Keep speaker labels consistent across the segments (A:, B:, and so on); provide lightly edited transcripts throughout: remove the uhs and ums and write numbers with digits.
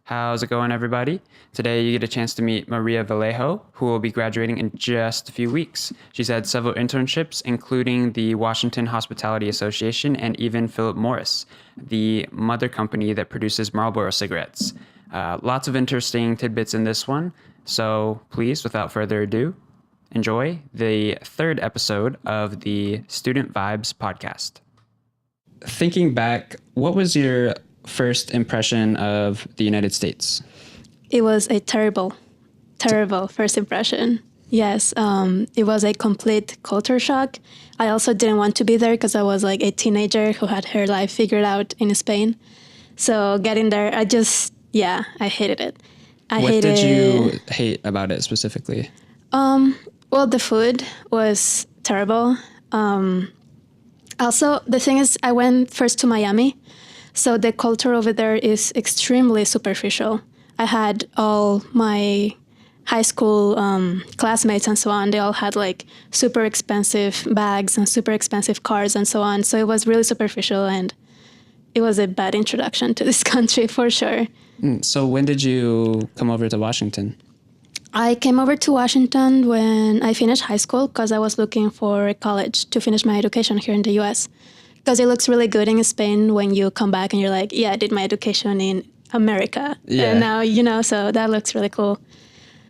A: How's it going, everybody? Today you get a chance to meet Maria Vallejo, who will be graduating in just a few weeks. She's had several internships, including the Washington Hospitality Association and even Philip Morris, the mother company that produces Marlboro cigarettes. Lots of interesting tidbits in this one, so please, without further ado, enjoy the third episode of the Student Vibes podcast. Thinking back, what was your first impression of the United States?
B: It was a terrible first impression. Yes, it was a complete culture shock. I also didn't want to be there because I was like a teenager who had her life figured out in Spain. So getting there, I hated it.
A: What did you hate about it specifically?
B: Well, the food was terrible. Also, the thing is, I went first to Miami. So the culture over there is extremely superficial. I had all my high school classmates and so on. They all had like super expensive bags and super expensive cars and so on. So it was really superficial, and it was a bad introduction to this country for sure.
A: So when did you come over to Washington?
B: I came over to Washington when I finished high school because I was looking for a college to finish my education here in the U.S. Because it looks really good in Spain when you come back and you're like, yeah, I did my education in America.
A: Yeah.
B: And now, so that looks really cool.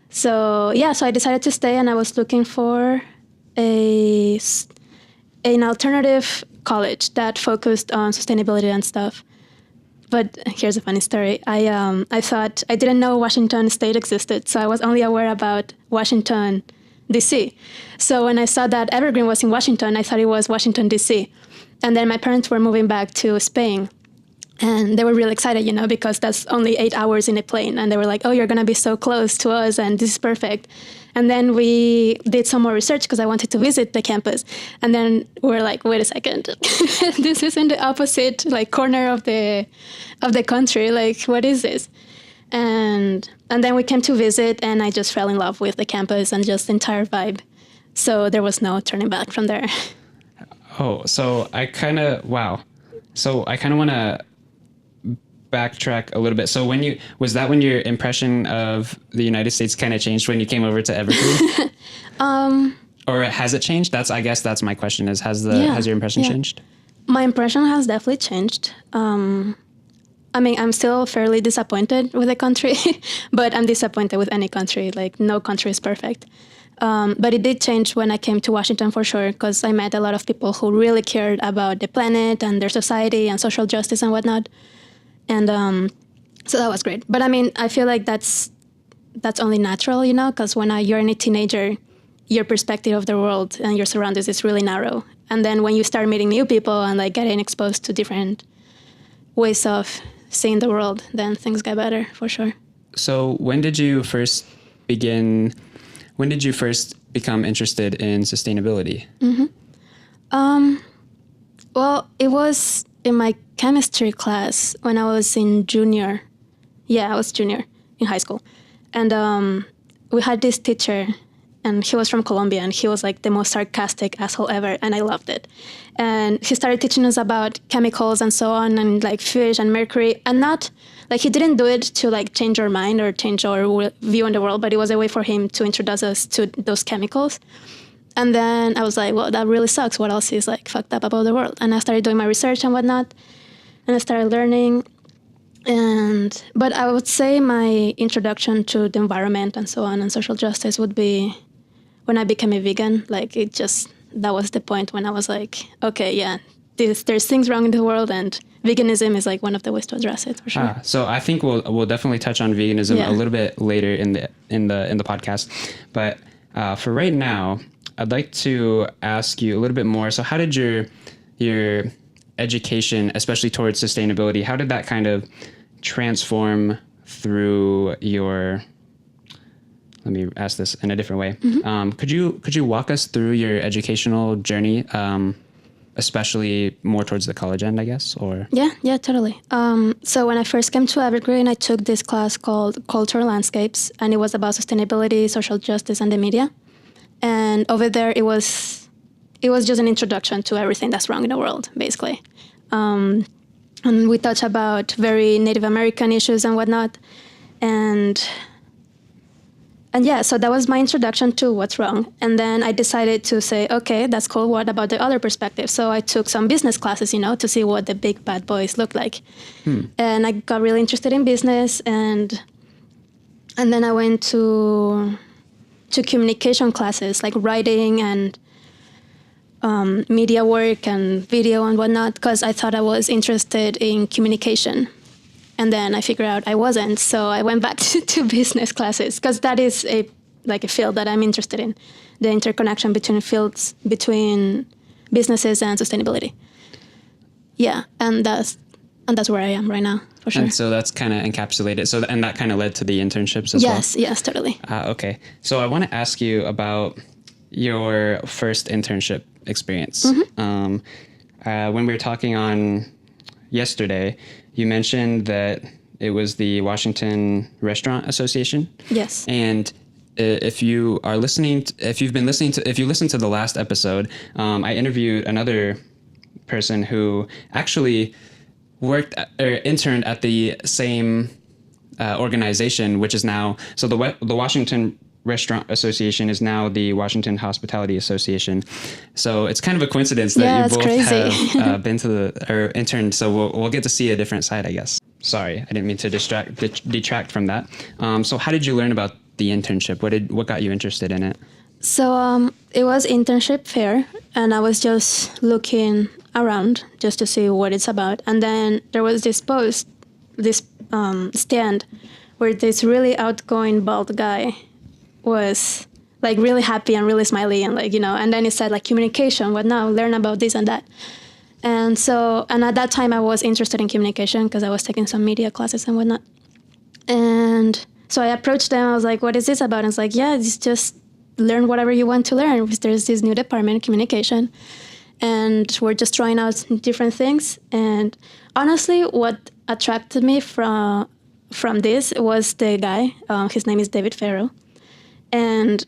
B: So, so I decided to stay, and I was looking for an alternative college that focused on sustainability and stuff. But here's a funny story. I thought I didn't know Washington State existed, so I was only aware about Washington, D.C. So when I saw that Evergreen was in Washington, I thought it was Washington, D.C. And then my parents were moving back to Spain, and they were really excited, because that's only 8 hours in a plane. And they were like, oh, you're going to be so close to us, and this is perfect. And then we did some more research because I wanted to visit the campus. And then we're like, wait a second, this is in the opposite corner of the country. Like, what is this? And then we came to visit, and I just fell in love with the campus and just the entire vibe. So there was no turning back from there.
A: Oh, so I kind of want to backtrack a little bit. So when your impression of the United States kind of changed when you came over to Evergreen? Or has it changed? I guess that's my question is, has your impression changed?
B: My impression has definitely changed. I'm still fairly disappointed with the country, but I'm disappointed with any country. Like, no country is perfect. But it did change when I came to Washington for sure, because I met a lot of people who really cared about the planet and their society and social justice and whatnot. And so that was great. But I feel like that's only natural, because when you're a teenager, your perspective of the world and your surroundings is really narrow. And then when you start meeting new people and getting exposed to different ways of seeing the world, then things get better for sure.
A: So when did you first become interested in sustainability?
B: Mm-hmm. Well, it was in my chemistry class when I was in junior. Yeah, I was junior in high school. And we had this teacher, and he was from Colombia, and he was the most sarcastic asshole ever, and I loved it. And he started teaching us about chemicals and so on, and fish and mercury, and not he didn't do it to change our mind or change our view on the world, but it was a way for him to introduce us to those chemicals. And then I was like, well, that really sucks. What else is fucked up about the world? And I started doing my research and whatnot, and I started learning. But I would say my introduction to the environment and so on and social justice would be when I became a vegan. That was the point when I was like, okay, yeah, there's things wrong in the world, and veganism is one of the ways to address it for sure.
A: So I think we'll definitely touch on veganism a little bit later in the podcast. But for right now, I'd like to ask you a little bit more. So how did your education, especially towards sustainability, how did that kind of transform through your... Let me ask this in a different way. Mm-hmm. Could you walk us through your educational journey, especially more towards the college end, I guess? Or
B: yeah, totally. So when I first came to Evergreen, I took this class called Cultural Landscapes, and it was about sustainability, social justice, and the media. And over there, it was just an introduction to everything that's wrong in the world, basically. And we touched about very Native American issues and whatnot. And yeah, so that was my introduction to what's wrong. And then I decided to say, okay, that's cool. What about the other perspective? So I took some business classes, to see what the big bad boys look like. And I got really interested in business. And then I went to communication classes, like writing and media work and video and whatnot, because I thought I was interested in communication. And then I figured out I wasn't, so I went back to business classes, because that is a field that I'm interested in, the interconnection between fields, between businesses and sustainability. Yeah, and that's where I am right now, for sure.
A: And so that's kind of encapsulated. And that kind of led to the internships as well?
B: Yes, totally.
A: Okay. So I want to ask you about your first internship experience. When we were talking on yesterday, you mentioned that it was the Washington Restaurant Association.
B: Yes.
A: And if you listen to the last episode, I interviewed another person who actually interned at the same organization, which is now, so the Washington Restaurant Association is now the Washington Hospitality Association. So it's kind of a coincidence that you both have been to or interned. So we'll get to see a different side, I guess. Sorry, I didn't mean to detract from that. So how did you learn about the internship? What got you interested in it?
B: So it was internship fair, and I was just looking around just to see what it's about. And then there was this stand where this really outgoing bald guy was like really happy and really smiley and and then it said like communication, what now, learn about this and that. And at that time I was interested in communication because I was taking some media classes and whatnot. And so I approached them. I was like, what is this about? And it's like, yeah, it's just learn whatever you want to learn. There's this new department, communication, and we're just trying out different things. And honestly, what attracted me from this was the guy. His name is David Farrell. And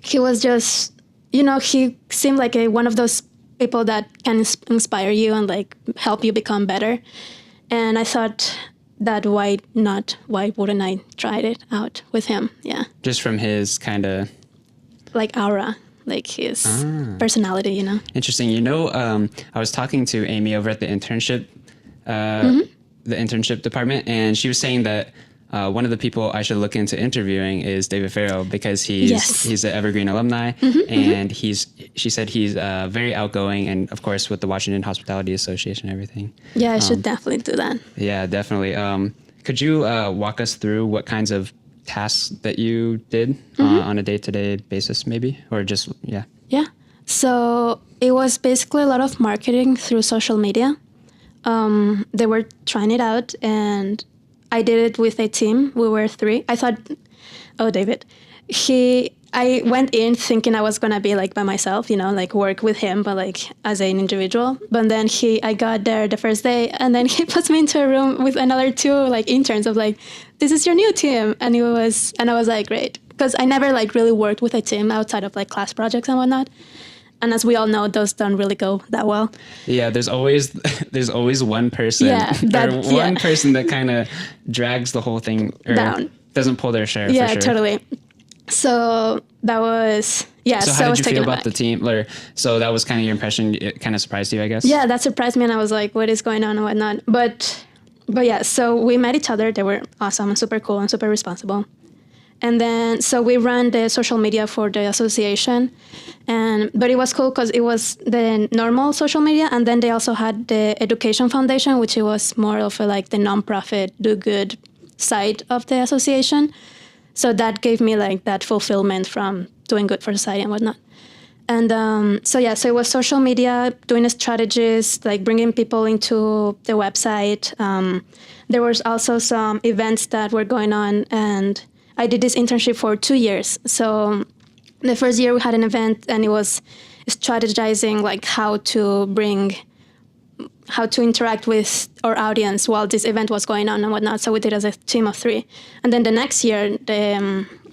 B: he was just, he seemed like one of those people that can inspire you and like help you become better. And I thought that why wouldn't I try it out with him? Yeah. Just
A: from his kind of
B: like aura, like his personality,
A: Interesting. I was talking to Amy over at the internship, the internship department, and she was saying that one of the people I should look into interviewing is David Farrell, because he's an Evergreen alumni, and she said he's very outgoing, and of course with the Washington Hospitality Association and everything.
B: Yeah, I should definitely do that.
A: Yeah, definitely. Could you walk us through what kinds of tasks that you did on a day-to-day basis, maybe, or just yeah?
B: Yeah. So it was basically a lot of marketing through social media. They were trying it out, and I did it with a team. We were 3. I thought, David, I went in thinking I was going to be like by myself, like work with him, but like as an individual. But then I got there the first day, and then he puts me into a room with another 2 like interns of like, this is your new team. And I was like, great. Because I never like really worked with a team outside of like class projects and whatnot. And as we all know, those don't really go that well.
A: Yeah, there's always one person person that kind of drags the whole thing down, doesn't pull their share.
B: Yeah,
A: for sure.
B: Totally. So that was
A: So how did you feel about the team? So that was kind of your impression. It kind of surprised you, I guess.
B: Yeah, that surprised me, and I was like, what is going on and whatnot. But yeah, so we met each other. They were awesome and super cool and super responsible. And then, so we ran the social media for the association, but it was cool because it was the normal social media, and then they also had the Education Foundation, which it was more of like the nonprofit do good side of the association. So that gave me like that fulfillment from doing good for society and whatnot. And so it was social media, doing strategies, like bringing people into the website. There was also some events that were going on, and I did this internship for 2 years. So the first year we had an event, and it was strategizing like how to interact with our audience while this event was going on and whatnot. So we did as a team of 3. And then the next year,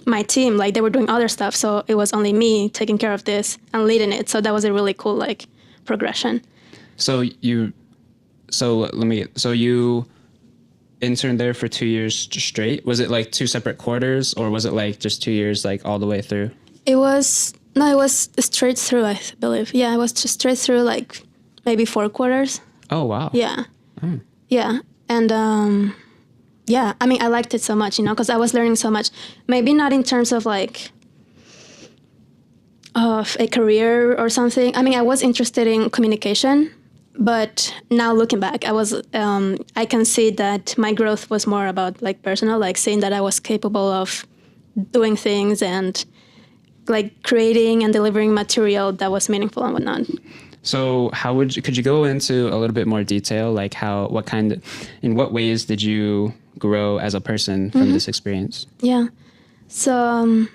B: my team, like they were doing other stuff. So it was only me taking care of this and leading it. So that was a really cool like progression.
A: So So you interned there for 2 years straight? Was it like two separate quarters, or was it like just 2 years, like all the way through?
B: It was straight through, I believe. Yeah, it was just straight through, like maybe 4 quarters.
A: Oh, wow.
B: Yeah. Yeah. And yeah, I mean, I liked it so much, because I was learning so much. Maybe not in terms of like of a career or something. I mean, I was interested in communication, but now looking back, I can see that my growth was more about like personal, like seeing that I was capable of doing things and like creating and delivering material that was meaningful and whatnot.
A: So could you go into a little bit more detail, like in what ways did you grow as a person from this experience?
B: Yeah. So,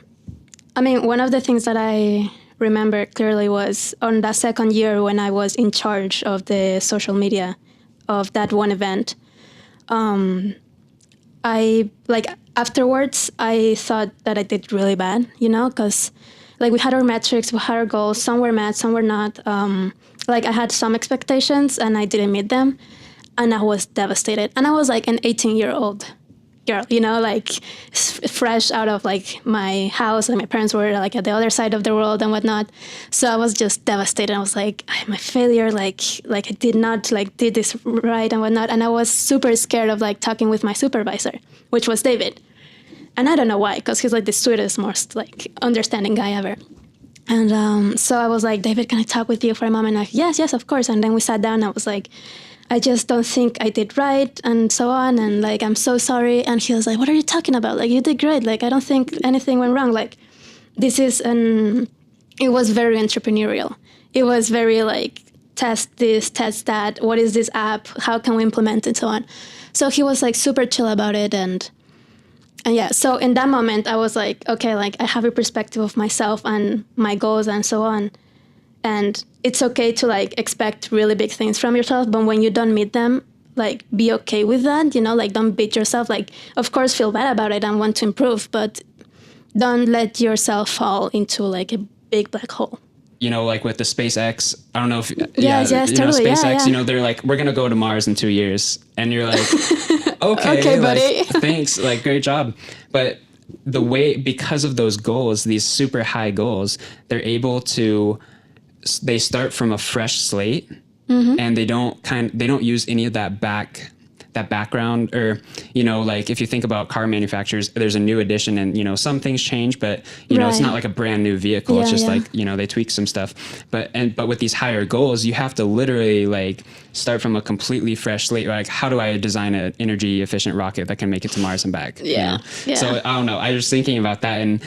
B: I mean, one of the things that I remember clearly was on that second year when I was in charge of the social media of that one event. Afterwards, I thought that I did really bad, because like we had our metrics, we had our goals, some were met, some were not. I had some expectations and I didn't meet them, and I was devastated. And I was like an 18-year-old girl, like fresh out of like my house, and my parents were like at the other side of the world and whatnot. So I was just devastated. I was like, I'm a failure. Like I did not did this right and whatnot. And I was super scared of like talking with my supervisor, which was David. And I don't know why, because he's like the sweetest, most like understanding guy ever. And so I was like, David, can I talk with you for a moment? Like, yes, of course. And then we sat down. And I was like, I just don't think I did right, and so on. And like, I'm so sorry. And he was like, what are you talking about? Like, you did great. Like, I don't think anything went wrong. Like, it was very entrepreneurial. It was very like, test this, test that. What is this app? How can we implement it? So on. So he was like super chill about it. And yeah, so in that moment, I was like, okay, like I have a perspective of myself and my goals and so on. And it's okay to like expect really big things from yourself, but when you don't meet them, like be okay with that, like don't beat yourself. Like, of course, feel bad about it and want to improve, but don't let yourself fall into like a big black hole.
A: Like with the SpaceX, I don't know if
B: yes, totally.
A: SpaceX,
B: yeah.
A: They're like, we're gonna go to Mars in 2 years, and you're like, okay,
B: buddy.
A: Like, thanks, like great job. But because of those goals, these super high goals, they start from a fresh slate, and they don't use any of that background, or like if you think about car manufacturers, there's a new addition and some things change, but it's not like a brand new vehicle. It's just like they tweak some stuff, but with these higher goals, you have to literally like start from a completely fresh slate. Like, how do I design an energy efficient rocket that can make it to Mars and back? So I don't know, I was thinking about that, and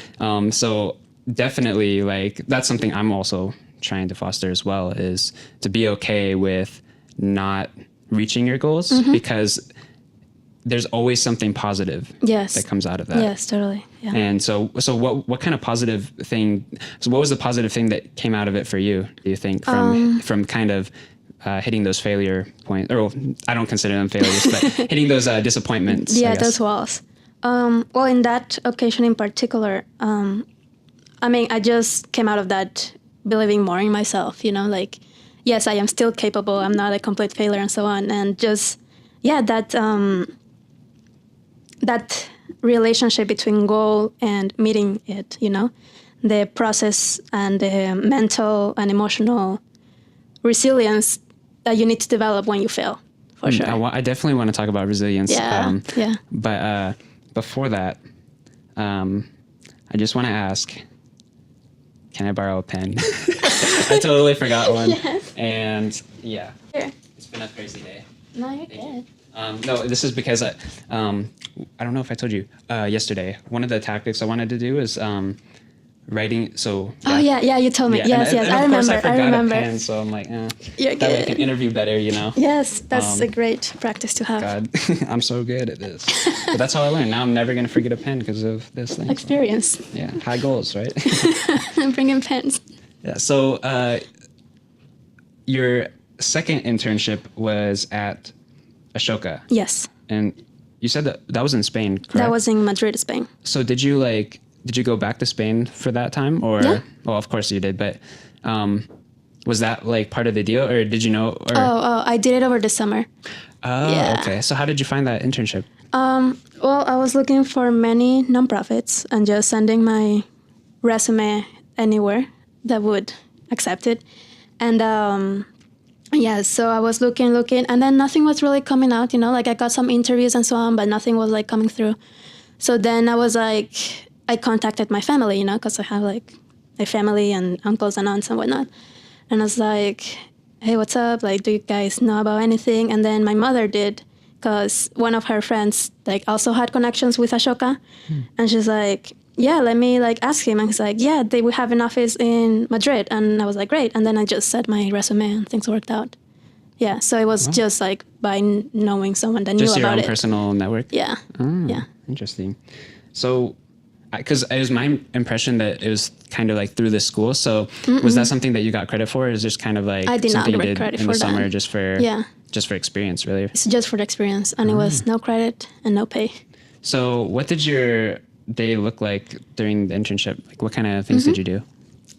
A: so definitely like that's something I'm also trying to foster as well, is to be okay with not reaching your goals, because there's always something positive that comes out of that.
B: Yes, totally. Yeah.
A: And so what kind of positive thing, so what was the positive thing that came out of it for you, do you think, from kind of hitting those failure points, or I don't consider them failures, but hitting those disappointments?
B: Yeah, those walls. Well, in that occasion in particular, I mean, I just came out of that believing more in myself, like, yes, I am still capable. I'm not a complete failure and so on. And just, that relationship between goal and meeting it, the process and the mental and emotional resilience that you need to develop when you fail, for sure.
A: I definitely want to talk about resilience.
B: Yeah.
A: But before that, I just want to ask, can I borrow a pen? I totally forgot one.
B: Yes.
A: And yeah,
B: Sure.
A: It's been a crazy day.
B: No, you're good.
A: No, this is because I don't know if I told you yesterday, one of the tactics I wanted to do is writing. So
B: yeah. Oh yeah, you told me. Yes,
A: and
B: I remember.
A: I forgot a pen, so I'm like,
B: You're
A: that way I
B: good.
A: can interview better,
B: Yes, that's a great practice to have.
A: God, I'm so good at this. But that's how I learned. Now I'm never gonna forget a pen because of this thing.
B: Experience.
A: So, yeah, high goals, right?
B: Bring in pens.
A: Yeah. So your second internship was at Ashoka.
B: Yes.
A: And you said that was in Spain, correct?
B: That was in Madrid, Spain.
A: So did you go back to Spain for that time, or?
B: Yeah.
A: Well, of course you did, but Was that like part of the deal, or did you know? Or...
B: I did it over the summer.
A: Oh,
B: Yeah.
A: okay. So how did you find that internship?
B: Well, I was looking for many nonprofits and just sending my resume anywhere that would accept it. And yeah, so I was looking, and then nothing was really coming out, you know, like I got some interviews and so on, but nothing was like coming through. So then I was like, I contacted my family, you know, because I have like a family and uncles and aunts and whatnot. And I was like, hey, what's up? Like, do you guys know about anything? And then my mother did, because one of her friends like also had connections with Ashoka. And she's like, yeah, let me like ask him. And he's like, yeah, we have an office in Madrid. And I was like, great. And then I just sent my resume and things worked out. Yeah, so it was just like by knowing someone that knew
A: Just your
B: about
A: own
B: it.
A: personal network?
B: Yeah. Yeah.
A: Interesting. So, because it was my impression that it was kind of like through the school. So was that something that you got credit for? Or is it just kind of like
B: I did not
A: something you
B: get
A: did
B: credit
A: in
B: for
A: the
B: that.
A: summer just for experience, really?
B: It's just for the experience. And it was no credit and no pay.
A: So what did your day look like during the internship? Like what kind of things did you do?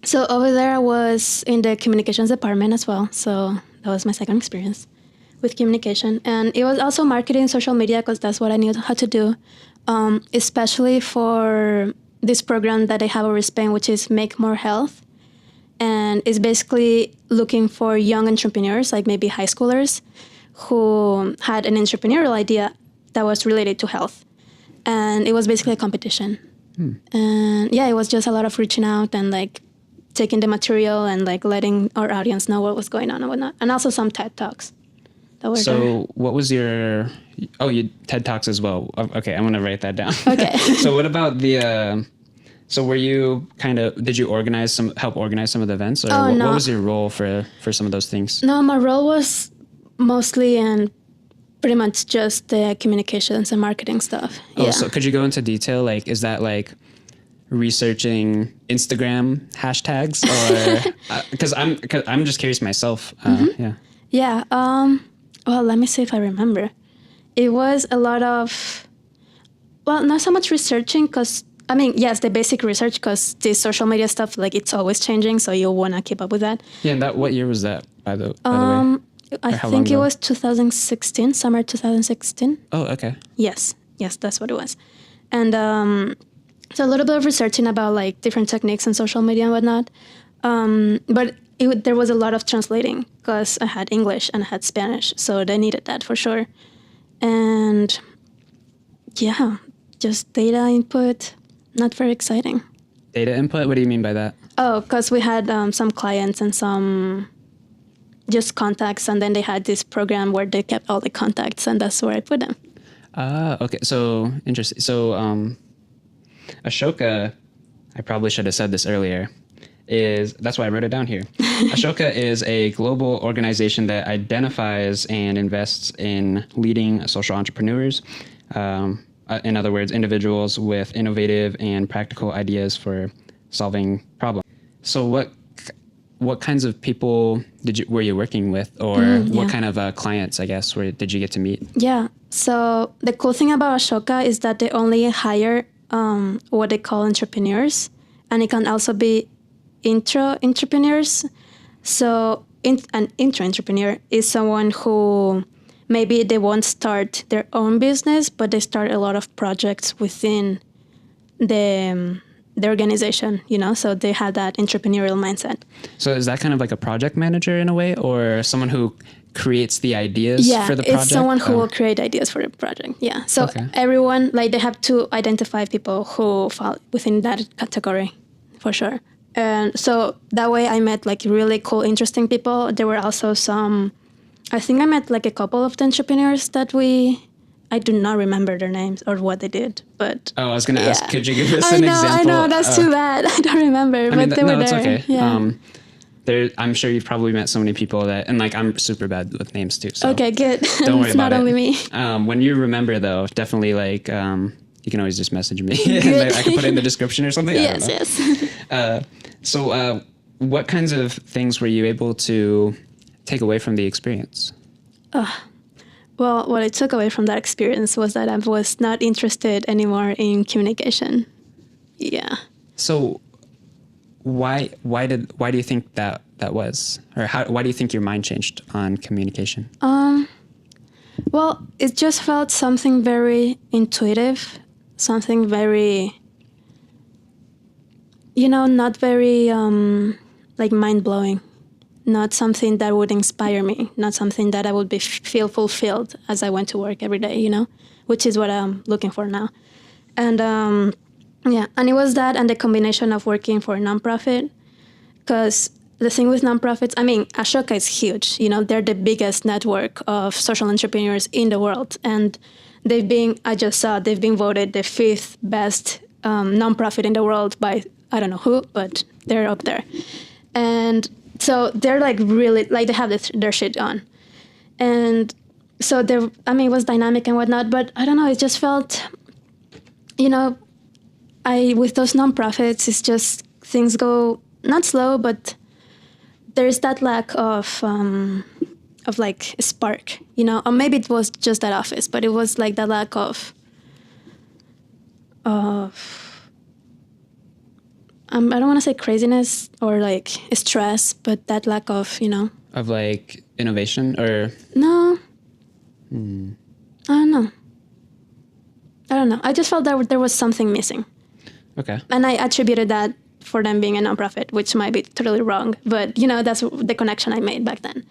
B: So over there, I was in the communications department as well. So that was my second experience with communication. And it was also marketing, social media, because that's what I knew how to do, especially for this program that I have over Spain, which is Make More Health. And it's basically looking for young entrepreneurs, like maybe high schoolers, who had an entrepreneurial idea that was related to health. And it was basically a competition. And yeah, it was just a lot of reaching out and like taking the material and like letting our audience know what was going on and whatnot. And also some TED Talks that were there.
A: So what was your, you TED Talks as well. Okay, I'm going to write that down.
B: Okay.
A: So what about the, so were you did you help organize some of the events? Or
B: no.
A: what was your role for some of those things?
B: No, my role was mostly and pretty much just the communications and marketing stuff.
A: Oh,
B: yeah.
A: so could you go into detail? Like, is that like researching Instagram hashtags, or because I'm just curious myself. Yeah.
B: Yeah. Well, let me see if I remember. It was a lot of, well, not so much researching, because I mean, yes, the basic research, because this social media stuff, like it's always changing, so you'll want to keep up with that.
A: Yeah. And what year was that, by the way?
B: I think it was 2016, summer 2016.
A: Oh, okay.
B: Yes, that's what it was. And so a little bit of researching about like different techniques in social media and whatnot. But there was a lot of translating, because I had English and I had Spanish, so they needed that for sure. And yeah, just data input, not very exciting.
A: Data input? What do you mean by that?
B: Oh, because we had some clients and some just contacts, and then they had this program where they kept all the contacts, and that's where I put them.
A: Okay. So interesting. So Ashoka, I probably should have said this earlier, that's why I wrote it down here. Ashoka is a global organization that identifies and invests in leading social entrepreneurs. In other words, individuals with innovative and practical ideas for solving problems. So what kinds of people were you working with, or what kind of clients, I guess, did you get to meet? Yeah.
B: So the cool thing about Ashoka is that they only hire what they call entrepreneurs, and it can also be intro-entrepreneurs. So an intro-entrepreneur is someone who maybe they won't start their own business, but they start a lot of projects within the organization, you know, so they have that entrepreneurial mindset.
A: So is that kind of like a project manager in a way, or someone who creates the ideas for the project?
B: Yeah, it's someone who will create ideas for the project. Yeah. So everyone, like, they have to identify people who fall within that category, for sure. And so that way I met like really cool, interesting people. There were also I think I met like a couple of the entrepreneurs that I do not remember their names or what they did, but...
A: Oh, I was going to ask, could you give us an example?
B: I know, that's too bad. I don't remember, but they were there.
A: Okay.
B: Yeah.
A: I'm sure you've probably met so many people and like, I'm super bad with names too. So
B: okay, good.
A: Don't worry
B: it's
A: about
B: not only me.
A: When you remember though, definitely like, you can always just message me and I can put it in the description or something.
B: Yes.
A: So what kinds of things were you able to take away from the experience?
B: Well, what I took away from that experience was that I was not interested anymore in communication. Yeah.
A: So why do you think that was, or why do you think your mind changed on communication?
B: Well, it just felt something very intuitive, something very, not very like mind-blowing, not something that would inspire me, not something that I would feel fulfilled as I went to work every day, which is what I'm looking for now. And and it was that and the combination of working for a nonprofit, because the thing with nonprofits, I mean, Ashoka is huge. They're the biggest network of social entrepreneurs in the world. And they've been voted the 5th best nonprofit in the world by, I don't know who, but they're up there. And so they're like really, like they have their shit on. And so it was dynamic and whatnot, but I don't know, it just felt, with those nonprofits, it's just things go not slow, but there's that lack of like a spark, or maybe it was just that office, but it was like that lack of I don't want to say craziness or like stress, but that lack of,
A: of like innovation or
B: no, I don't know. I just felt that there was something missing.
A: Okay.
B: And I attributed that for them being a nonprofit, which might be totally wrong, but that's the connection I made back then.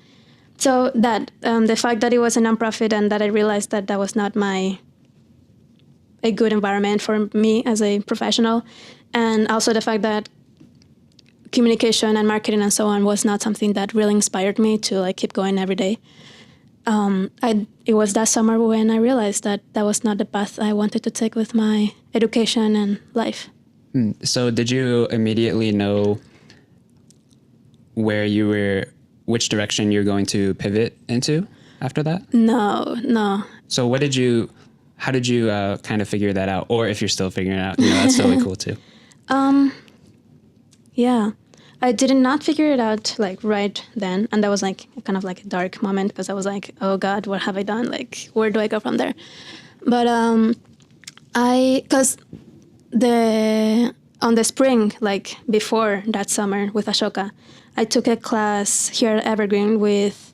B: So that the fact that it was a nonprofit and that I realized that was not a good environment for me as a professional, and also the fact that communication and marketing and so on was not something that really inspired me to like keep going every day. It was that summer when I realized that was not the path I wanted to take with my education and life.
A: So did you immediately know which direction you're going to pivot into after that?
B: No.
A: So how did you kind of figure that out? Or if you're still figuring it out, that's totally cool too.
B: Yeah, I did not figure it out like right then. And that was like kind of like a dark moment because I was like, oh God, what have I done? Like, where do I go from there? But because on the spring, like before that summer with Ashoka, I took a class here at Evergreen with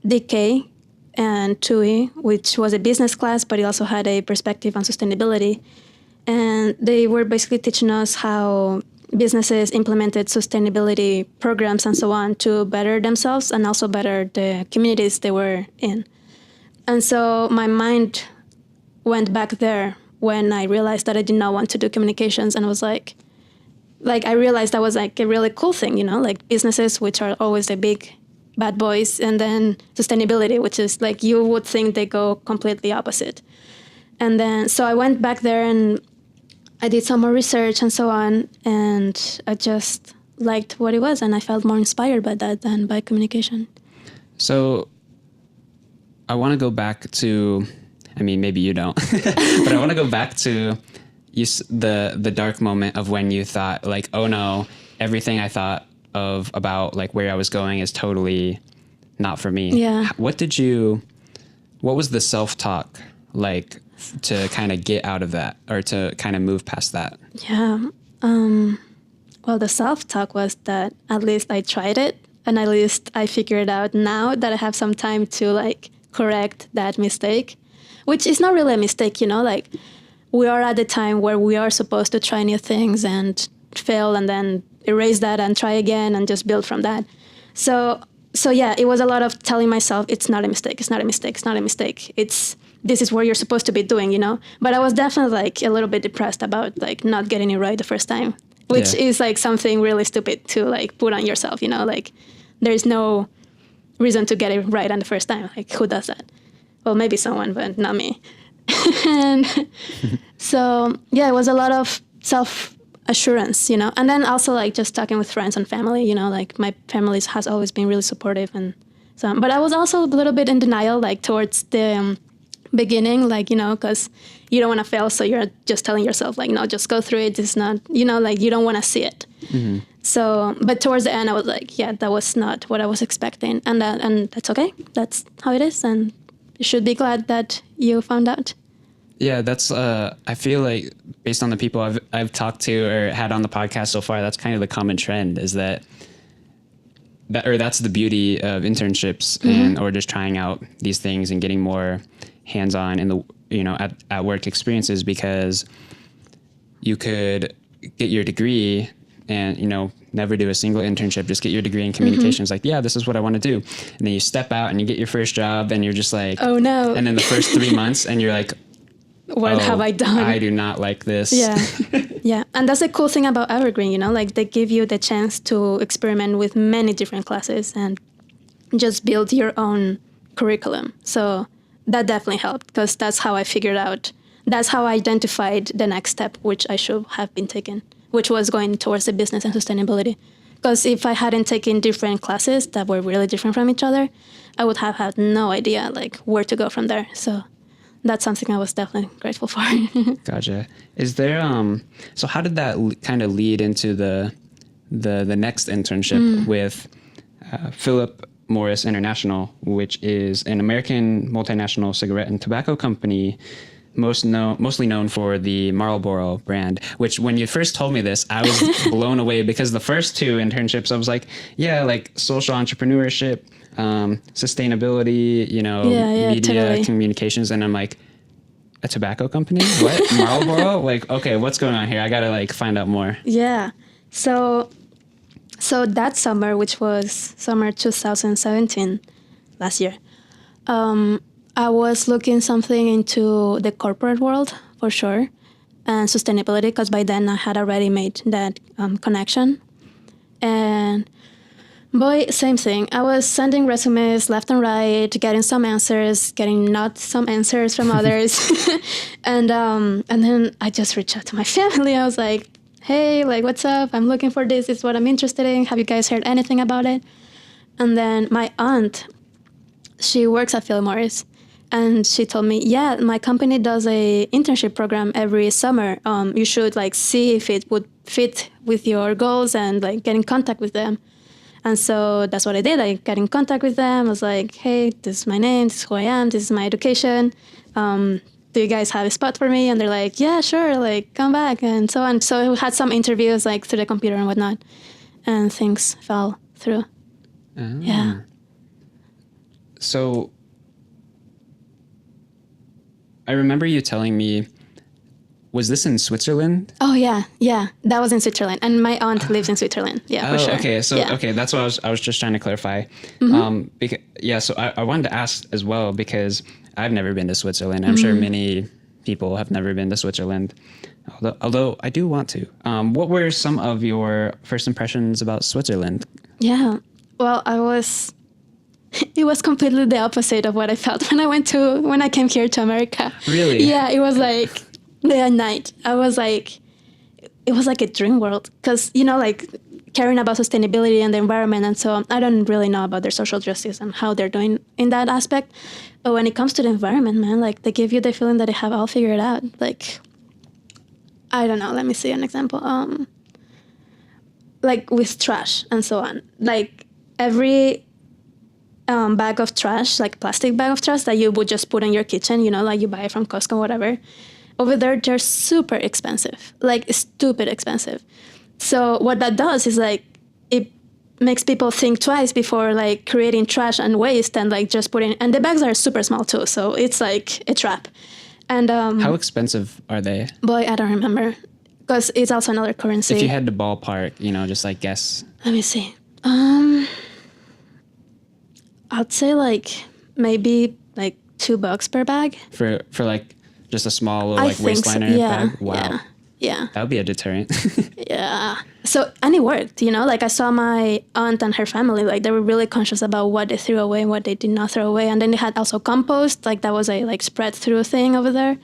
B: DK and Tui, which was a business class, but it also had a perspective on sustainability. And they were basically teaching us how businesses implemented sustainability programs and so on to better themselves and also better the communities they were in. And so my mind went back there when I realized that I did not want to do communications, and I was like I realized that was like a really cool thing, like businesses, which are always the big bad boys, and then sustainability, which is like you would think they go completely opposite. And then so I went back there and I did some more research and so on, and I just liked what it was, and I felt more inspired by that than by communication.
A: So I want to go back to, I mean, maybe you don't, but I want to go back to the dark moment of when you thought like, oh no, everything I thought of about like where I was going is totally not for me.
B: Yeah.
A: What was the self-talk like to kind of get out of that or to kind of move past that?
B: Yeah. Well, the self-talk was that at least I tried it, and at least I figured out now that I have some time to like correct that mistake, which is not really a mistake, like we are at the time where we are supposed to try new things and fail and then erase that and try again and just build from that. So yeah, it was a lot of telling myself, it's not a mistake, it's not a mistake, it's not a mistake. This is what you're supposed to be doing, But I was definitely like a little bit depressed about like not getting it right the first time, which is like something really stupid to like put on yourself, Like there's no reason to get it right on the first time. Like who does that? Well, maybe someone, but not me. And so yeah, it was a lot of self-assurance, and then also like just talking with friends and family, like my family has always been really supportive, and so. But I was also a little bit in denial, like towards the beginning, like because you don't want to fail, so you're just telling yourself like, no, just go through it. It's not, like you don't want to see it. Mm-hmm. So, but towards the end, I was like, yeah, that was not what I was expecting, and that's okay. That's how it is, and you should be glad that you found out.
A: Yeah, that's I feel like based on the people I've talked to or had on the podcast so far, that's kind of the common trend is that's the beauty of internships and or just trying out these things and getting more hands-on in the at work experiences, because you could get your degree and never do a single internship, just get your degree in communications. Like, yeah, this is what I want to do. And then you step out and you get your first job and you're just like,
B: oh no.
A: And then the first 3 months and you're like,
B: what have I done?
A: I do not like this.
B: Yeah. Yeah. And that's the cool thing about Evergreen, like they give you the chance to experiment with many different classes and just build your own curriculum. So that definitely helped, because that's how I identified the next step, which I should have been taking, which was going towards the business and sustainability. Because if I hadn't taken different classes that were really different from each other, I would have had no idea like where to go from there. So that's something I was definitely grateful for.
A: Gotcha. Is there so how did that kind of lead into the next internship with Philip Morris International, which is an American multinational cigarette and tobacco company, mostly known for the Marlboro brand, which when you first told me this, I was blown away, because the first two internships, I was like, yeah, like social entrepreneurship, sustainability, media,
B: totally.
A: communications. And I'm like, a tobacco company? What? Marlboro? Like, okay, what's going on here? I got to like find out more.
B: Yeah. So that summer, which was summer 2017, last year, I was looking something into the corporate world for sure, and sustainability, because by then I had already made that connection. And boy, same thing. I was sending resumes left and right, getting some answers, getting not some answers from others. And then I just reached out to my family. I was like, hey, like, what's up? I'm looking for this. It's what I'm interested in. Have you guys heard anything about it? And then my aunt, she works at Philip Morris. And she told me, yeah, my company does a internship program every summer. You should like see if it would fit with your goals and like get in contact with them. And so that's what I did. I got in contact with them. I was like, hey, this is my name. This is who I am. This is my education. Do you guys have a spot for me? And they're like, yeah, sure. Like, come back and so on. So we had some interviews like through the computer and whatnot. And things fell through. Yeah.
A: So I remember you telling me, was this in Switzerland?
B: Oh, yeah. Yeah. That was in Switzerland. And my aunt lives in Switzerland. Yeah, for sure.
A: Okay. So,
B: yeah.
A: Okay. That's what I was just trying to clarify. So I wanted to ask as well, because I've never been to Switzerland. I'm sure many people have never been to Switzerland, although I do want to. What were some of your first impressions about Switzerland?
B: Yeah. Well, it was completely the opposite of what I felt when I came here to America.
A: Really?
B: Yeah, it was like day and night. It was like a dream world, because, like caring about sustainability and the environment and so on. I don't really know about their social justice and how they're doing in that aspect. But when it comes to the environment, man, like they give you the feeling that they have all figured out. Like, I don't know, let me see an example. Like with trash and so on. Like every bag of trash, like plastic bag of trash that you would just put in your kitchen, like you buy it from Costco or whatever. Over there, they're super expensive, like stupid expensive. So what that does is like, it makes people think twice before like creating trash and waste and like just putting, and the bags are super small too. So it's like a trap. And
A: how expensive are they?
B: Boy, I don't remember, because it's also another currency.
A: If you had to ballpark, just like guess.
B: Let me see. I'd say like maybe like $2 per bag.
A: For like just a small little like waistliner bag? Wow.
B: Yeah.
A: That would be a deterrent.
B: Yeah. So, and it worked, like I saw my aunt and her family, like they were really conscious about what they threw away and what they did not throw away. And then they had also compost, like that was a like spread through thing over there.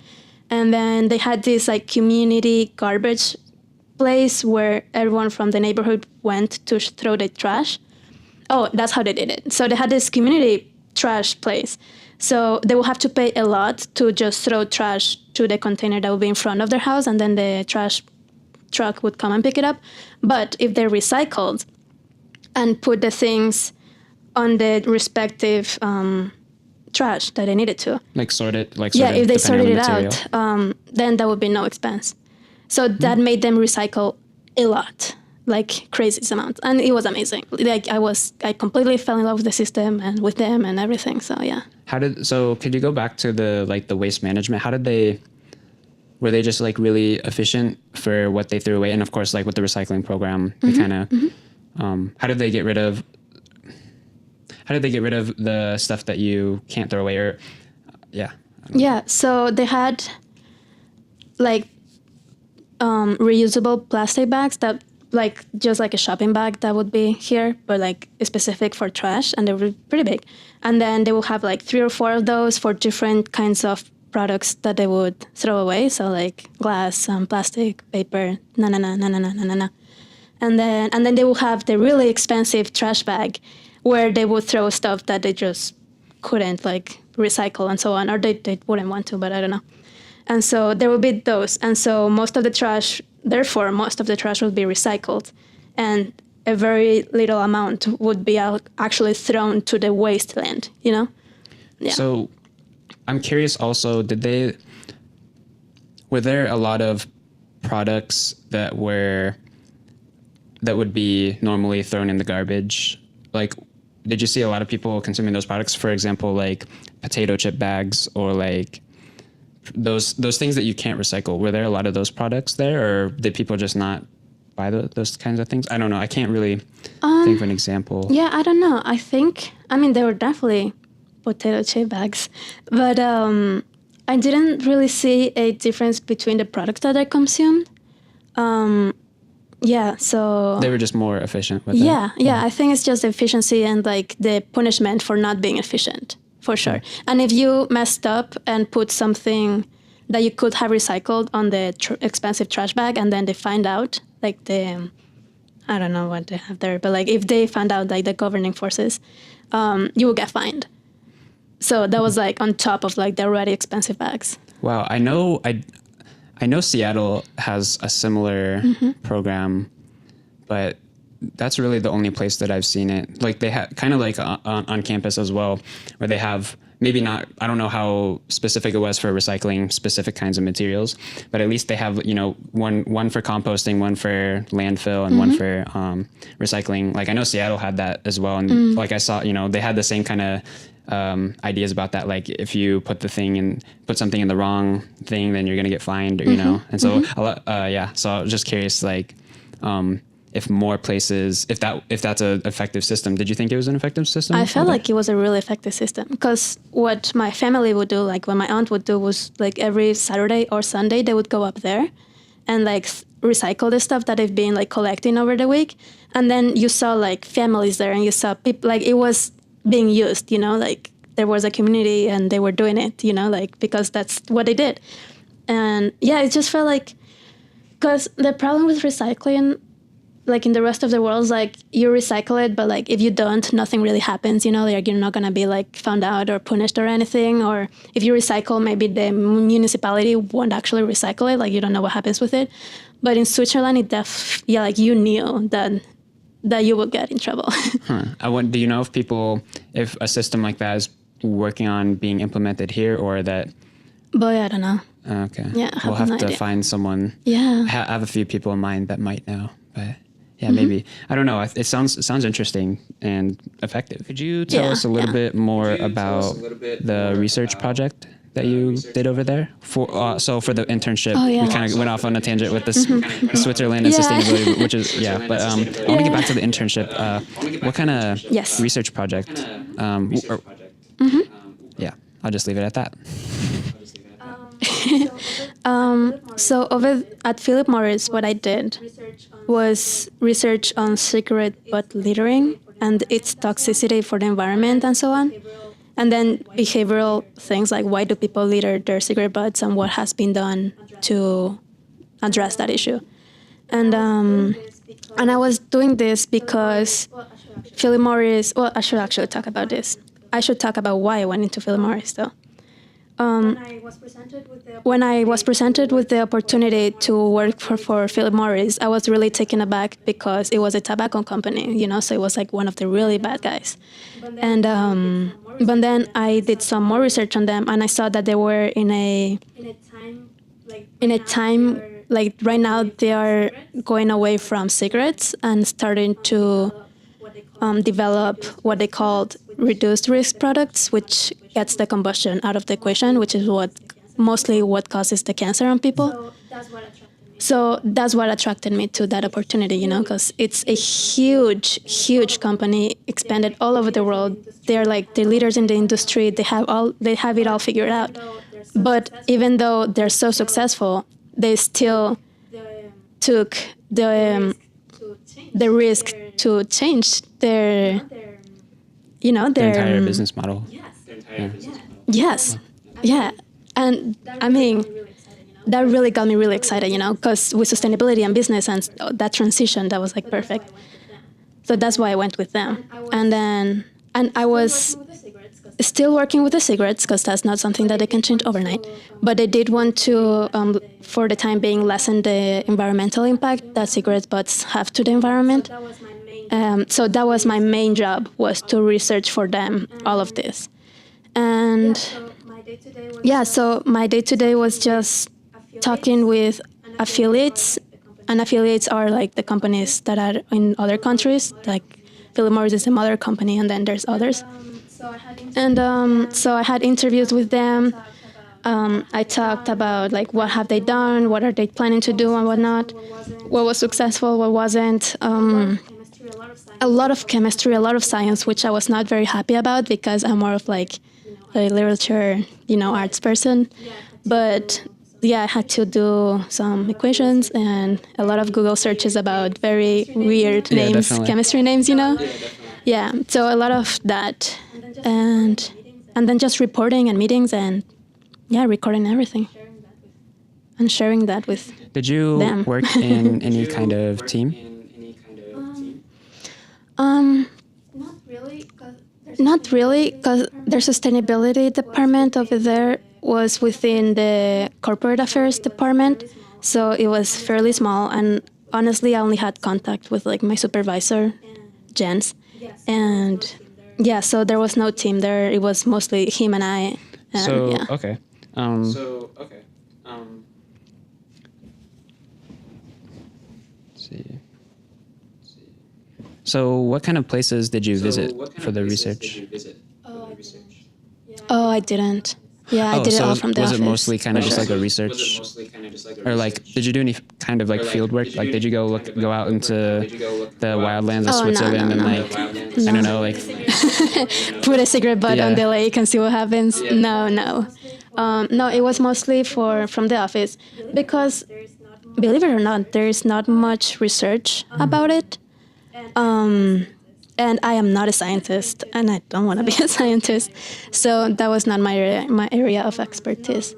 B: And then they had this like community garbage place where everyone from the neighborhood went to throw the trash. Oh, that's how they did it. So they had this community trash place. So they will have to pay a lot to just throw trash to the container that will be in front of their house, and then the trash truck would come and pick it up. But if they're recycled and put the things on the respective trash that they needed to.
A: Like sort it,
B: If they
A: depending
B: sorted
A: on
B: it
A: the material.
B: out, then that would be no expense. So that made them recycle a lot, like crazy amounts, and it was amazing. Like I completely fell in love with the system and with them and everything. So yeah.
A: Could you go back to the waste management? Were they just like really efficient for what they threw away? And of course, like with the recycling program, they kind of, how did they get rid of the stuff that you can't throw away? Or, yeah.
B: Yeah, so they had like reusable plastic bags that like just like a shopping bag that would be here, but like specific for trash, and they were pretty big. And then they will have like 3 or 4 of those for different kinds of products that they would throw away. So like glass, plastic, paper, na. And then they will have the really expensive trash bag where they would throw stuff that they just couldn't like recycle and so on, or they wouldn't want to, but I don't know. And so there would be those. And so most of the trash would be recycled, and a very little amount would be actually thrown to the wasteland, you know? Yeah.
A: So I'm curious also, were there a lot of products that would be normally thrown in the garbage? Like, did you see a lot of people consuming those products? For example, like potato chip bags, or like those things that you can't recycle. Were there a lot of those products there, or did people just not buy those kinds of things? I don't know. I can't really think of an example.
B: Yeah, I don't know. I mean, there were definitely potato chip bags, but I didn't really see a difference between the products that I consumed. Yeah, so
A: they were just more efficient with it.
B: Yeah. I think it's just efficiency and like the punishment for not being efficient, for sure. And if you messed up and put something that you could have recycled on the expensive trash bag, and then they find out, like I don't know what they have there, but like if they found out, like the governing forces, you will get fined. So that was like on top of like the already expensive bags.
A: Wow, I know Seattle has a similar program, but that's really the only place that I've seen it. Like they have kind of like on campus as well, where they have maybe not, I don't know how specific it was for recycling specific kinds of materials, but at least they have, you know, one for composting, one for landfill, and one for recycling. Like I know Seattle had that as well. And like I saw, you know, they had the same kind of ideas about that. Like if you put something in the wrong thing, then you're going to get fined, or, you know? And so, so I was just curious, like, if more places, if that's an effective system. Did you think it was an effective system?
B: I felt like it was a really effective system, because what my family would do, like what my aunt would do, was like every Saturday or Sunday they would go up there and like recycle the stuff that they've been like collecting over the week. And then you saw like families there, and you saw people, like it was being used, you know, like there was a community and they were doing it, you know, like because that's what they did. And yeah, it just felt like, because the problem with recycling, like in the rest of the world, is like you recycle it, but like if you don't, nothing really happens, you know, like you're not going to be like found out or punished or anything. Or if you recycle, maybe the municipality won't actually recycle it, like you don't know what happens with it. But in Switzerland, like you knew that you would get in trouble.
A: Do you know if a system like that is working on being implemented here, or that?
B: Boy, I don't know.
A: Okay.
B: Yeah,
A: we'll have to find someone.
B: Yeah.
A: I have a few people in mind that might know, but yeah, maybe. I don't know. It sounds interesting and effective. Could you tell us a little bit more about the research project that you did over there? For the internship, we kind of went off on a tangent with this Switzerland and sustainability, which is But I want to get back to the internship. What kind of research project? Yeah, I'll just leave it at that.
B: So over at Philip Morris, what I did was research on cigarette butt littering and its toxicity for the environment and so on. And then behavioral things like why do people litter their cigarette butts, and what has been done to address that issue. And I was doing this because Philip Morris, well, I should actually talk about this. I should talk about why I went into Philip Morris though. when I was presented with the opportunity to work for Philip Morris, I was really taken aback because it was a tobacco company, so it was like one of the really bad guys. And but then I did some more research on them, and I saw that they were in a time like right now they are going away from cigarettes and starting to develop what they called reduced risk products, which gets the combustion out of the equation, which is mostly what causes the cancer on people. So that's what attracted me to that opportunity, because it's a huge, huge company, expanded all over the world. They're like the leaders in the industry. They have it all figured out. But even though they're so successful, they still took the risk to change their
A: entire business model.
B: Yes. Yeah. And I mean, that really got me really excited, because with sustainability and business and that transition, that was like perfect. So that's why I went with them. And I was still working with the cigarettes because that's not something that they can change overnight. But I did want to, for the time being, lessen the environmental impact that cigarette butts have to the environment. So that was my main job, was to research for them all of this. And so my day-to-day was just talking with affiliates, and affiliates are like the companies that are in other countries, like Philip Morris is the mother company, and then there's others. And so I had interviews with them. I talked about like what have they done, what are they planning to do and whatnot, what was successful, what wasn't. A lot of chemistry, a lot of science, which I was not very happy about because I'm more of like a literature, arts person. But yeah, I had to do some equations and a lot of Google searches about very weird names,
A: definitely.
B: chemistry names, Yeah, so a lot of that. And then just reporting and meetings and, recording everything. And sharing that with
A: Did you
B: them.
A: work in any kind of team?
B: Not really, because their sustainability department over there was within the corporate affairs department, so it was fairly small. And honestly, I only had contact with like my supervisor, Jens, and so there was no team there. It was mostly him and I. And,
A: Okay. Let's see. So what kind of places did you visit for the research?
B: Oh, I didn't. Yeah, I did it all from the office.
A: Was it mostly kind of just like a research, or like did you do any kind of like field work? Like did you go out into the wildlands of Switzerland and like I don't know, like
B: put a cigarette butt on the lake and see what happens? No. No, it was mostly from the office because, believe it or not, there is not much research about it. And I am not a scientist, and I don't want to be a scientist, so that was not my area of expertise.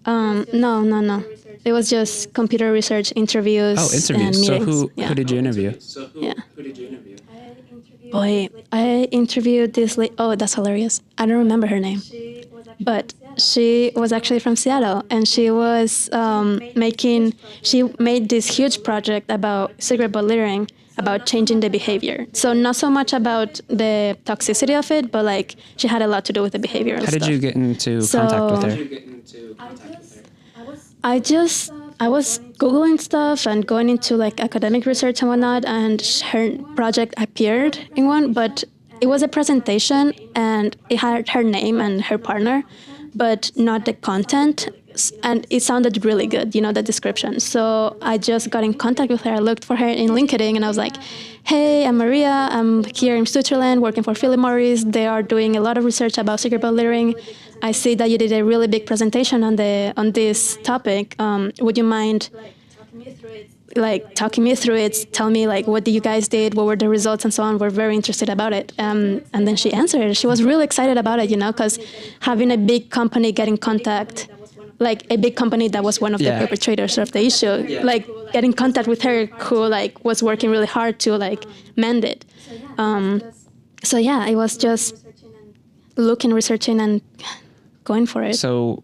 B: No. It was just computer research, interviews.
A: Oh, interviews.
B: And
A: so
B: meetings.
A: who did you interview?
B: Boy, I interviewed this lady. Oh, that's hilarious. I don't remember her name, but she was actually from Seattle, and she was she made this huge project about cigarette butt littering, about changing the behavior. So not so much about the toxicity of it, but like she had a lot to do with the behavior and
A: How
B: stuff.
A: did you get into contact with her?
B: I was Googling stuff and going into like academic research and whatnot, and her project appeared in one, but it was a presentation and it had her name and her partner, but not the content. And it sounded really good, the description. So I just got in contact with her. I looked for her in LinkedIn and I was like, hey, I'm Maria. I'm here in Switzerland working for Philip Morris. They are doing a lot of research about cigarette butt littering. I see that you did a really big presentation on this topic. Would you mind talking me through it? Tell me what you guys did, what were the results and so on. We're very interested about it. And then she answered. She was really excited about it, because having a big company get in contact, like a big company that was one of the perpetrators of the issue, get in contact with her who was working really hard to mend it. So it was just looking, researching, and going for it.
A: So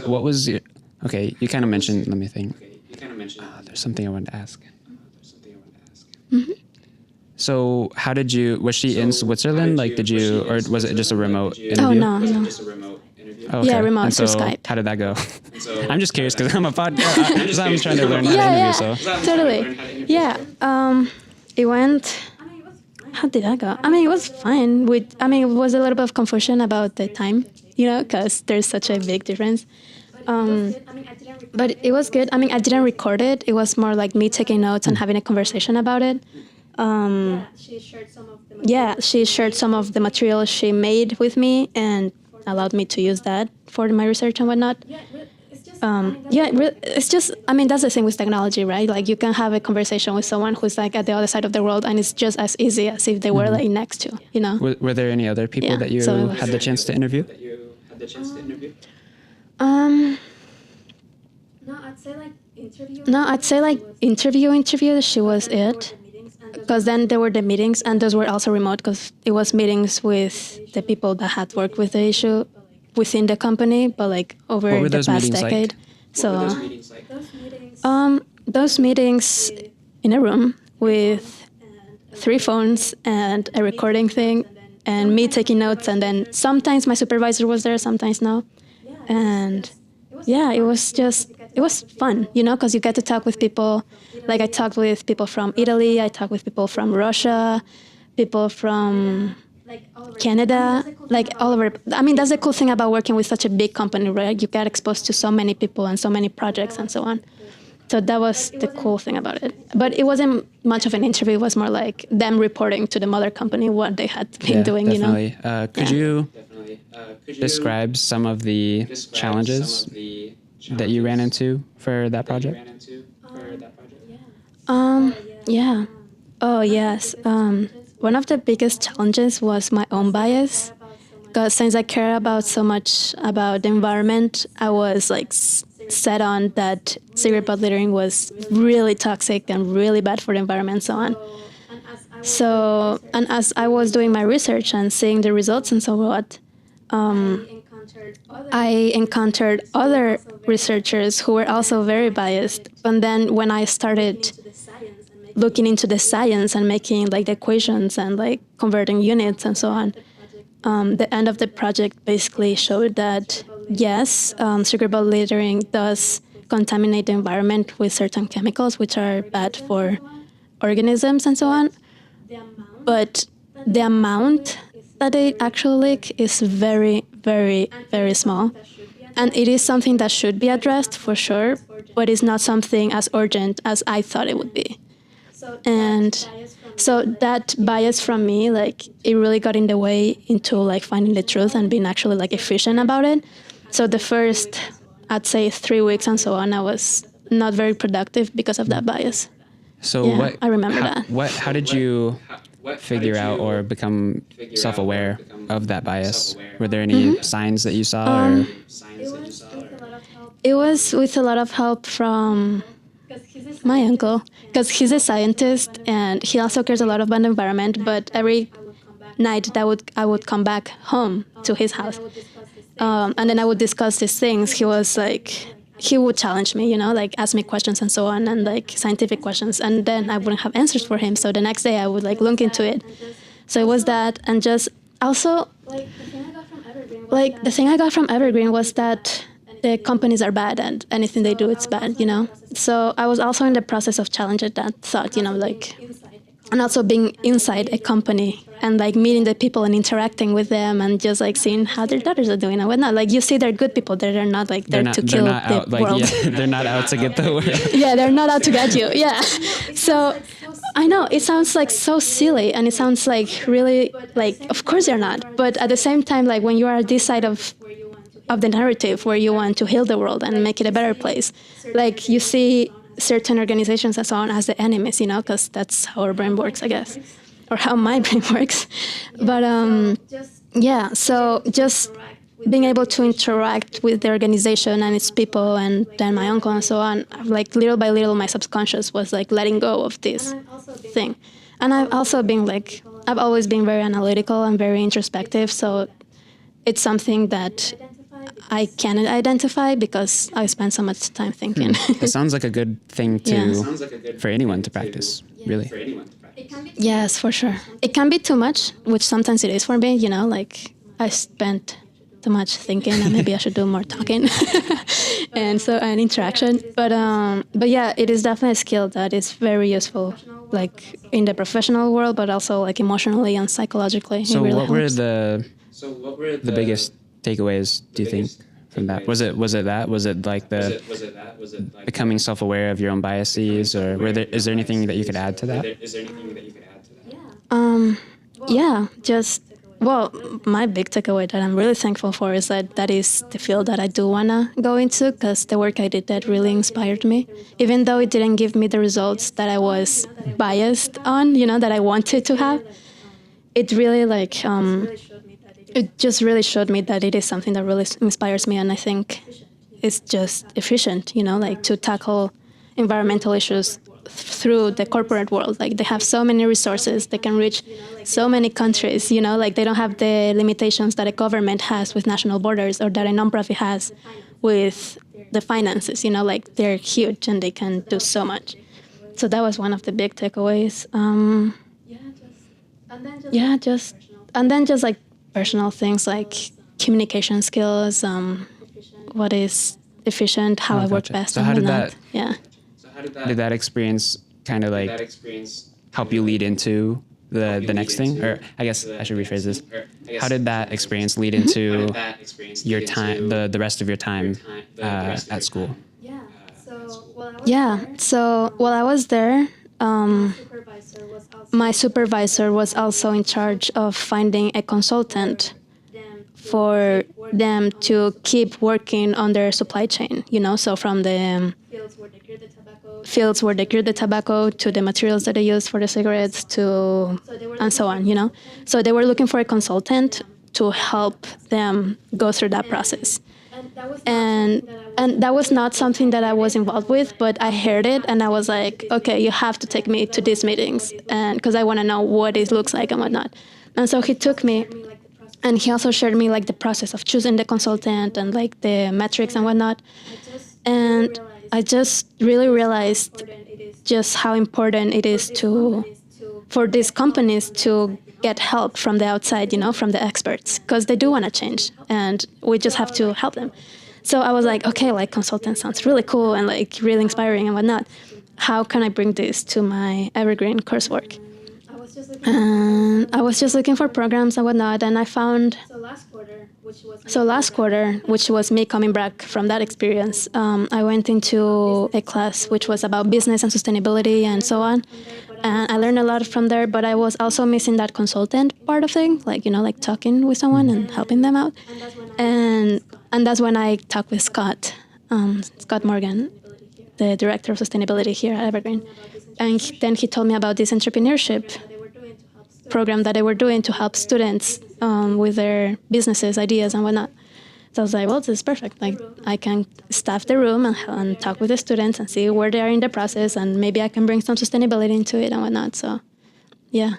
A: what was your, okay, you kind of mentioned, let me think. There's something I wanted to ask. So how did you, was she in Switzerland? Like, did you, or was it just a remote interview?
B: Oh, no, no.
A: Okay.
B: Yeah, remote
A: And
B: through
A: so
B: Skype.
A: how did that go? I'm just curious because I'm a podcast. I'm trying to learn how to
B: Yeah,
A: interview.
B: yeah,
A: So
B: totally. Yeah, it went. How did that go? I mean, it was fine. It was a little bit of confusion about the time, because there's such a big difference. But it was good. I mean, I didn't record it. It was more like me taking notes and having a conversation about it. Yeah, she shared some of the material she made with me and allowed me to use that for my research and whatnot. It's just, that's the thing with technology, right? Like, you can have a conversation with someone who's like at the other side of the world, and it's just as easy as if they were like next to you.
A: were there any other people
B: Yeah,
A: that you
B: so it was-
A: had the chance to interview?
B: No, I'd say like interview. She was it, because then there were the meetings, and those were also remote because it was meetings with the people that had worked with the issue within the company, but like over
A: What were
B: the
A: those
B: past
A: meetings like?
B: decade. So, those meetings in a room with 3 phones and a recording thing, and me taking notes, and then sometimes my supervisor was there, sometimes no, and yeah, it was fun, because you get to talk with people. Like, I talked with people from Italy, I talked with people from Russia, people from Canada, like all over. That's the cool thing about working with such a big company, right? You get exposed to so many people and so many projects and so on. So that was the cool thing about it. But it wasn't much of an interview. It was more like them reporting to the mother company what they had been doing,
A: definitely. Could
B: Yeah.
A: you describe some of the challenges that you ran into for that project?
B: Yeah. Oh, yes. One of the biggest challenges was my own bias. Because since I care about so much about the environment, I was like set on that cigarette butt littering was really toxic and really bad for the environment and so on. So, and as I was doing my research and seeing the results and so on, I encountered other researchers who were also very biased. And then when I started looking into the science and making like the equations and like converting units and so on, the end of the project basically showed that yes, cigarette butt littering does contaminate the environment with certain chemicals which are bad for organisms and so on. But the amount that they actually leak is very, very, very small. And it is something that should be addressed for sure, but it's not something as urgent as I thought it would be. And so that bias from me, like, it really got in the way into like finding the truth and being actually like efficient about it. So the first, I'd say 3 weeks and so on, I was not very productive because of that bias.
A: So
B: Yeah, I remember that.
A: How did you figure out or become self-aware of that bias? Were there any signs that you saw? Or?
B: It was with a lot of help from my uncle, because he's a scientist and he also cares a lot about the environment. But every night I would come back home to his house, and then I would discuss these things. He would challenge me, like ask me questions and so on, and like scientific questions, and then I wouldn't have answers for him. So the next day I would like look into it. So it was that, and just also like the thing I got from Evergreen was that the companies are bad and anything they do, it's bad, So I was also in the process of challenging that thought, like, and also being inside a company and like meeting the people and interacting with them and just like seeing how their daughters are doing and whatnot. Like, you see they're good people. They're not like there to kill the world.
A: Yeah, they're not out to get the world.
B: Yeah, they're not out to get you. Yeah. So I know it sounds like so silly and it sounds like really like, of course they're not. But at the same time, like when you are this side of the narrative where you want to heal the world and make it a better place, like you see certain organizations and so on as the enemies, because that's how our brain works, I guess, or how my brain works. But yeah, so just being able to interact with the organization and its people and then my uncle and so on, like little by little, my subconscious was like letting go of this thing. And I've also been like, I've always been very analytical and very introspective. So it's something that I can identify because I spend so much time thinking.
A: It sounds like a good thing
B: Yeah.
A: for anyone to practice, really.
B: Yes, for sure. It can be too much, which sometimes it is for me, like I spent too much thinking and maybe I should do more talking and interaction. But yeah, it is definitely a skill that is very useful, like in the professional world, but also like emotionally and psychologically.
A: So
B: it really
A: what were
B: helps.
A: the biggest takeaways, do you think, from that? Was it like the becoming self-aware of your own biases, or is there anything that you could add to that?
B: Yeah, just well, my big takeaway that I'm really thankful for is that is the field that I do wanna go into, because the work I did that really inspired me, even though it didn't give me the results that I was biased on, that I wanted to have. It really it just really showed me that it is something that really inspires me, and I think it's just efficient, like to tackle environmental issues through the corporate world. Like they have so many resources, they can reach so many countries, like they don't have the limitations that a government has with national borders or that a nonprofit has with the finances, like they're huge and they can do so much. So that was one of the big takeaways. Yeah, just and then just like personal things like communication skills, what is efficient, how I work
A: Gotcha.
B: best,
A: So
B: and
A: how did
B: whatnot.
A: that
B: Yeah.
A: did that experience kind of like help you lead into the next thing? Or I guess I should rephrase this. How did that experience lead into your time, the rest of your time at school?
B: Yeah. So while I was there, my supervisor was also in charge of finding a consultant for them to keep working on their supply chain, so from the fields where they grew the tobacco to the materials that they used for the cigarettes to and so on, So they were looking for a consultant to help them go through that process. And that was not something that I was involved with, but I heard it and I was like, okay, you have to take me to these meetings, and because I want to know what it looks like and whatnot. And so he took me, and he also shared me like the process of choosing the consultant and like the metrics and whatnot. And I just really realized just how important it is for these companies to get help from the outside, from the experts, because they do want to change and we just have to help them. So I was like, okay, like consultant sounds really cool and like really inspiring and whatnot. How can I bring this to my evergreen coursework? And I was just looking for programs and whatnot, and I found. So last quarter, which was me coming back from that experience, I went into a class which was about business and sustainability and so on. And I learned a lot from there, but I was also missing that consultant part of thing, like, like talking with someone and helping them out. And that's when I talked with Scott Morgan, the director of sustainability here at Evergreen. And then he told me about this entrepreneurship program that they were doing to help students with their businesses, ideas, and whatnot. So I was like, well, this is perfect. Like, I can staff the room and talk with the students and see where they are in the process, and maybe I can bring some sustainability into it and whatnot. So, yeah.